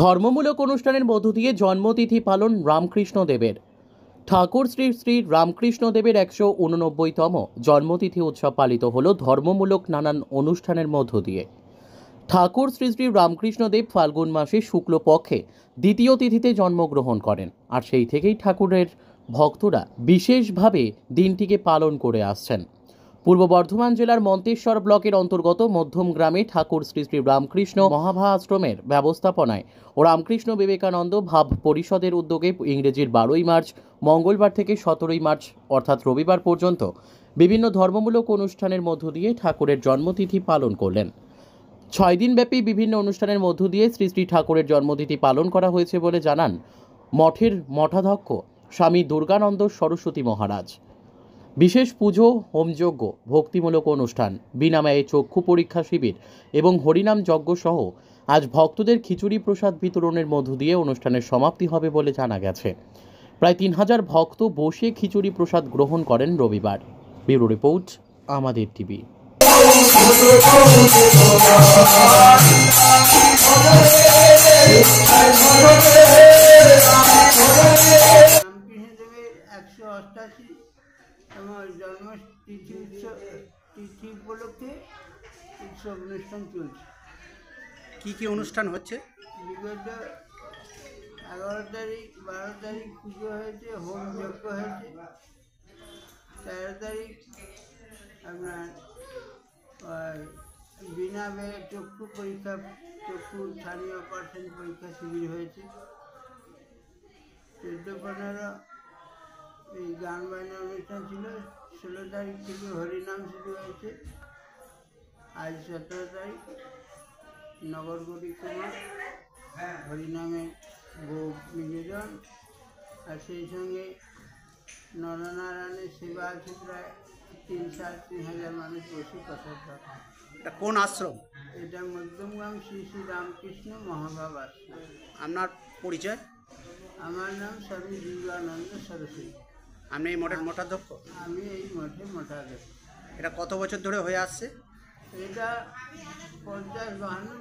ধর্মমূলক অনুষ্ঠানের মধ্য দিয়ে জন্মতিথি পালন রামকৃষ্ণদেবের। ঠাকুর শ্রী শ্রী রামকৃষ্ণদেবের 189তম জন্মতিথি উৎসব পালিত হল ধর্মমূলক নানান অনুষ্ঠানের মধ্য দিয়ে। ঠাকুর শ্রী শ্রী রামকৃষ্ণদেব ফাল্গুন মাসে শুক্লপক্ষে দ্বিতীয় তিথিতে জন্মগ্রহণ করেন, আর সেই থেকেই ঠাকুরের ভক্তরা বিশেষভাবে দিনটিকে পালন করে আসছেন। পূর্ব বর্ধমান জেলার মন্তেশ্বর ব্লকের অন্তর্গত মধ্যম গ্রামে ঠাকুর শ্রী শ্রী রামকৃষ্ণ মহাভা আশ্রমের ব্যবস্থাপনায় ও রামকৃষ্ণ বিবেকানন্দ ভাব পরিষদের উদ্যোগে ইংরেজির 12ই মার্চ মঙ্গলবার থেকে 17ই মার্চ অর্থাৎ রবিবার পর্যন্ত বিভিন্ন ধর্মমূলক অনুষ্ঠানের মধ্য দিয়ে ঠাকুরের জন্মতিথি পালন করলেন। 6 দিনব্যাপী বিভিন্ন অনুষ্ঠানের মধ্য দিয়ে শ্রী শ্রী ঠাকুরের জন্মতিথি পালন করা হয়েছে বলে জানান মঠের মঠাধ্যক্ষ স্বামী দুর্গানন্দ সরস্বতী মহারাজ। বিশেষ পুজো, হোমযজ্ঞ, ভক্তিমূলক অনুষ্ঠান, বিনামূল্যে চক্ষু পরীক্ষা শিবির এবং হরিনাম যজ্ঞ সহ আজ ভক্তদের খিচুড়ি প্রসাদ বিতরণের মধ্য দিয়ে অনুষ্ঠানের সমাপ্তি হবে বলে জানা গেছে। প্রায় 3000 ভক্ত বসে খিচুড়ি প্রসাদ গ্রহণ করেন রবিবার। ব্যুরো রিপোর্ট, আমাদের টিভি। আমার জন্মতিথি তিথি উপলক্ষে উৎসব অনুষ্ঠান চলছে। কি কি অনুষ্ঠান হচ্ছে? বিগত 11 তারিখ 12 তারিখ পুজো হয়েছে, হোম যজ্ঞ হয়েছে। 13 তারিখ আপনার বিনামূল্যে চক্ষু পরীক্ষা, চক্ষু স্থানীয় অপারেশন পরীক্ষা শিবির হয়েছে। 14-15 এই গান বাজনা অনুষ্ঠান ছিল। 16 তারিখ থেকে হরিনাম শুরু হয়েছে। আজ 17 তারিখ নগর পরিক্রমা, হরিনামের ভোগ নিবেদন, আর সেই সঙ্গে নরনারায়ণের সেবা আছে। প্রায় 3,500 মানুষ বসে প্রসাদ পায়। এটা কোন আশ্রম? এটা মধ্যমগ্রাম শ্রী শ্রী রামকৃষ্ণ মহাভাব আশ্রম। আপনার পরিচয়? আমার নাম স্বামী দুর্গানন্দ সরস্বতী। আপনি এই মঠের মঠাধ্যক্ষ? আমি এই মঠে মঠাধ্যক্ষ। এটা কত বছর ধরে হয়ে আসছে? এটা 50-52